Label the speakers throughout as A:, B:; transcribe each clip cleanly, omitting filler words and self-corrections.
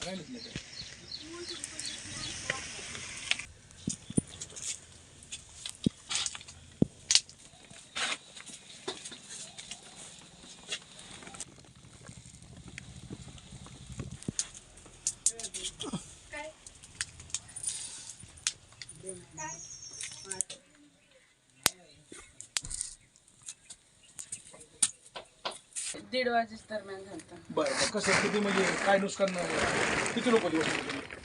A: राहिलंच नाही काय.
B: दीड वाजेच दरम्यान झालं.
A: बरं कसं किती म्हणजे काय नुकसान किती लोक दिवस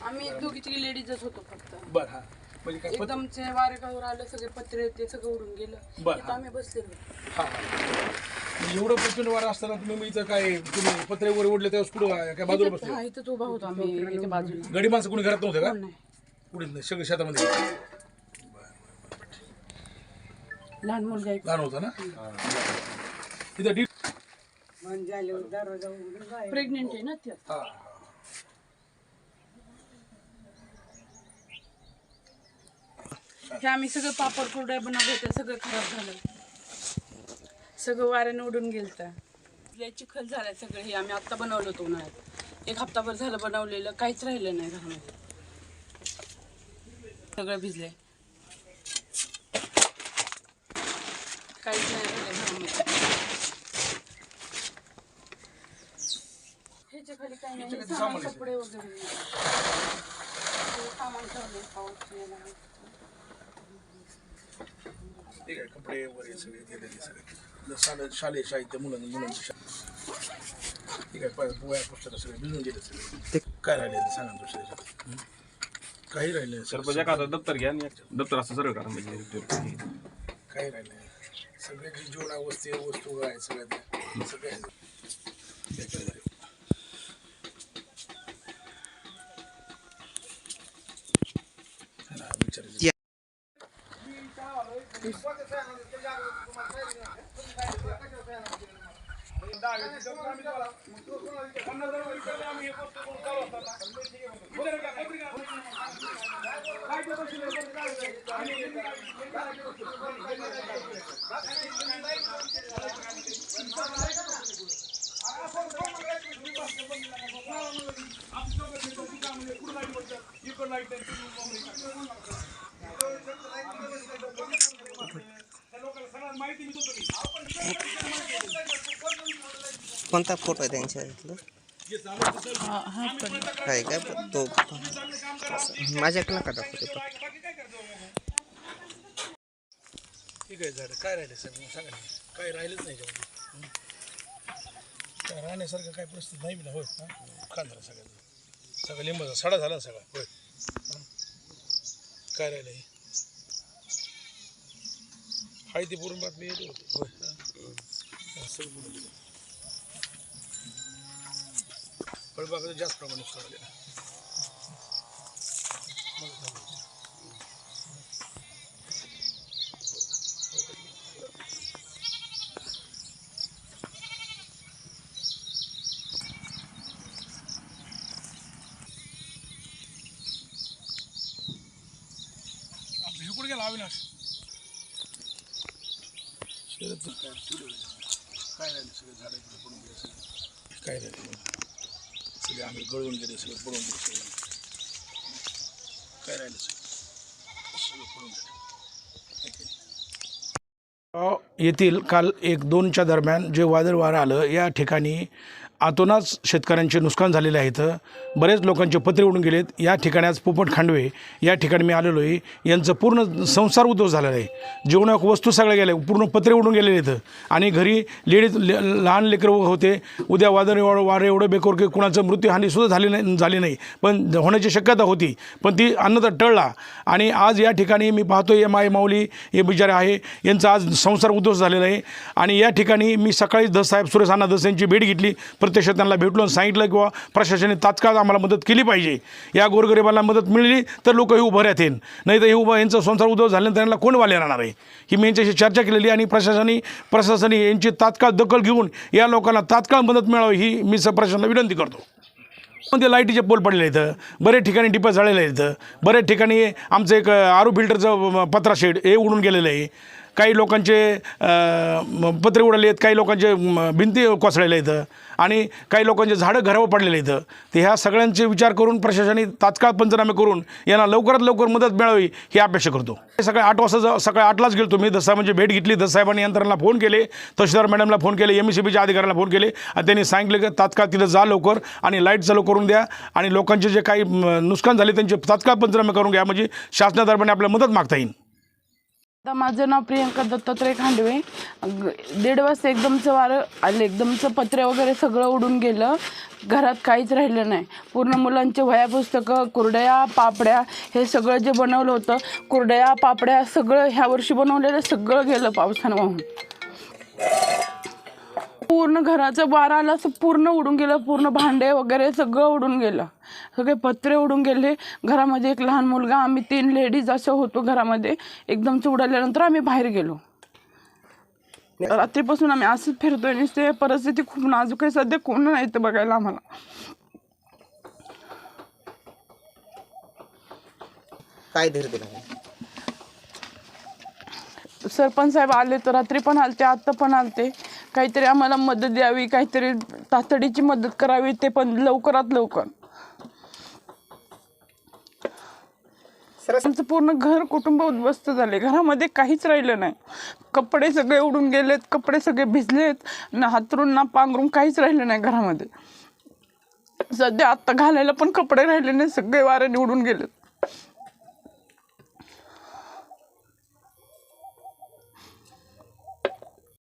B: आम्ही दोघी तिघी लेडीजच होतो फक्त.
A: बरं हा म्हणजे काय
B: एकदमचे वारेगावर आलं सगळे पत्रे ते सगळं उडून गेलं.
A: बरं
B: इथं आम्ही बसलेलो.
A: हा म्हणजे एवढं प्रचंड वारा असताना तुम्ही इथं काय तुम्ही पत्रे वर ओढले तेव्हा कुठं काय बाजूला बसले
B: हा इथंच उभा होतो आम्ही इथे बाजूला.
A: गडी माणसं कोणी घरात नव्हते का
B: कोण नाही.
A: कुठेच नाही सगळं शेतामध्ये
B: लहान मुलगा एक
A: लहान होता ना तिथं
B: प्रेग्नेंट आहे ना ते.
A: हा
B: हे आम्ही सगळं पापड कुरड्या बनवले होते सगळं खराब झालं. सगळं वाऱ्याने उडून गेलं. लय चिखल झालाय सगळं. हे आम्ही आत्ता बनवलं होतं उन्हाळ्यात. एक हप्ताभर झालं बनवलेलं. काहीच राहिलं नाही घरामध्ये. सगळं भिजलंय. काहीच नाही राहिलं घरामध्ये. ह्याच्या खाली काही नाही. सामान कपडे वगैरे सामान ठेवले पाऊस यायला.
A: ठीक आहे कपडे वगैरे सगळे गेलेले सगळे शालेय साहित्य मुलांची ठीक आहे पोया पुस्तकं सगळे भिजून गेले सगळे ते काय राहिले ते सांगा दुसऱ्या काही राहिले
C: सरपंच एखादा दप्तर घ्या आणि दप्तर असं सरळ करा म्हणजे
A: काही राहिले सगळे जे जीवना वस्तू आहेत सगळ्या सगळे विचारायचं
D: कोणता फोटो आहे त्यांच्या इथलं काय काय तो माझ्याकडे नका दाखवते
A: ठीक आहे झालं काय राहिले सर सांगा काय राहिलंच नाही त्यामध्ये काय राहण्यासारखं काय परिस्थिती नाही ना होय खान झालं सगळं लिंबाचा सडा झाला ना सगळा होय काय राहिलं हे हाय ती पूर्ण बातमी येते होती होय सगळं बोलून दिलं फळबागाचं जास्त प्रमाणात नुकसान झालेलं आपलं कुठे गेला अविनाश शरद काय राहिलं सगळे झाडं पडून गेले सगळे काय राहिलं सगळे आम्ही गळून गेले सगळं पडून गेले सगळं काय राहिलं सगळं पडून गेलं येथील काल 1-2च्या दरम्यान जे वादळ वारं आलं या ठिकाणी आतोनाच शेतकऱ्यांचे नुकसान झालेले आहेत. बरेच लोकांचे पत्रे उडून गेलेत. या ठिकाणी आज पोपट खांडवे या ठिकाणी मी आलेलो आहे. यांचं पूर्ण संसार उद्ध्वस्त झालेला आहे. जीवनाक वस्तू सगळ्या गेल्या पूर्ण पत्रे उडून गेलेले आहेत आणि घरी लहान लेकरं होते. उद्या वारं एवढं बेकार की कुणाचं मृत्यूहानीसुद्धा झाली नाही पण होण्याची शक्यता होती पण ती अन्नदा टळला आणि आज या ठिकाणी मी पाहतो हे माऊली हे बिचारे आहे यांचा आज संसार उद्ध्वस्त झालेला आहे. आणि या ठिकाणी मी सकाळी धससाहेब सुरेश अण्णा धस यांची भेट घेतली. प्रत्यक्ष त्यांना भेटलो आणि सांगितलं किंवा प्रशासनाने तात्काळ आम्हाला मदत केली पाहिजे. या गोरगरिबांना मदत मिळाली तर लोक हे उभं राहतील नाही तर हे उभं यांचा संसार उद्ध्वस्त झाल्यानंतर त्यांना कोण वाले राहणार आहे ही मी यांच्याशी चर्चा केलेली आणि प्रशासनाने यांची तात्काळ दखल घेऊन या लोकांना तात्काळ मदत मिळावी ही मी प्रशासनाला विनंती करतो. पण ते लाईटीचे पोल पडलेले आहेत. बरेच ठिकाणी डिपा झालेले आहेत. बरेच ठिकाणी आमचं एक आरू फिल्टरचं पत्रा शेड हे उडून गेलेलं आहे. काही लोकांचे पत्रे उडाले आहेत, काही लोकांचे भिंती कोसळलेल्या आहेत आणि काही लोकांचे झाडं घरावर पडलेले आहेत. तर ह्या सगळ्यांचे विचार करून प्रशासनाने तात्काळ पंचनामे करून यांना लवकरात लवकर मदत मिळावी ही अपेक्षा करतो. सकाळी 8 वाजता सकाळी 8लाच गेलो मी दसाहेबांची भेट घेतली. दसाहेबांनी यंत्रणाला फोन केले, तहसीलदार मॅडमला फोन केले, MSCBच्या अधिकाऱ्यांना फोन केले आणि त्यांनी सांगितलं की तात्काळ तिथं जा लवकर आणि लाईट चालू करून द्या आणि लोकांचे जे काही नुकसान झाले त्यांचे तात्काळ पंचनामे करून घ्या, म्हणजे शासनादरम्यान आपल्याला मदत मागता येईल.
B: आता माझं नाव प्रियंका दत्तात्रय खांडवे. 1:30 वाजता एकदमचं वारं आलं, एकदमचं पत्रे वगैरे सगळं उडून गेलं. घरात काहीच राहिलं नाही. पूर्ण मुलांचे वह्या पुस्तकं, कुरडया, पापड्या हे सगळं जे बनवलं होतं, कुरडया पापड्या सगळं ह्या वर्षी बनवलेलं सगळं गेलं पावसानं वाहून. पूर्ण घराचं वारं आलं असं पूर्ण उडून गेलं. पूर्ण भांडे वगैरे सगळं उडून गेलं, सगळे पत्रे उडून गेले. घरामध्ये एक लहान मुलगा, आम्ही 3 लेडीज असं होतो घरामध्ये. एकदमच उडाल्यानंतर आम्ही बाहेर गेलो. रात्रीपासून आम्ही असंच फिरतोय आणि ते परिस्थिती खूप नाजूक आहे. सध्या कोण नाही इथं बघायला आम्हाला.
D: काय धीर दिला?
B: सरपंच साहेब आले तर रात्री पण आलते, आत्ता पण आलते. काहीतरी आम्हाला मदत द्यावी, काहीतरी तातडीची मदत करावी, ते पण लवकरात लवकर. आमचं पूर्ण घर कुटुंब उद्ध्वस्त झाले. घरामध्ये काहीच राहिलं नाही. कपडे सगळे उडून गेलेत, कपडे सगळे भिजलेत, ना हातरून ना पांघरून काहीच राहिलं नाही घरामध्ये. सध्या आत्ता घालायला पण कपडे राहिले नाही, सगळे वाऱ्याने उडून गेलेत.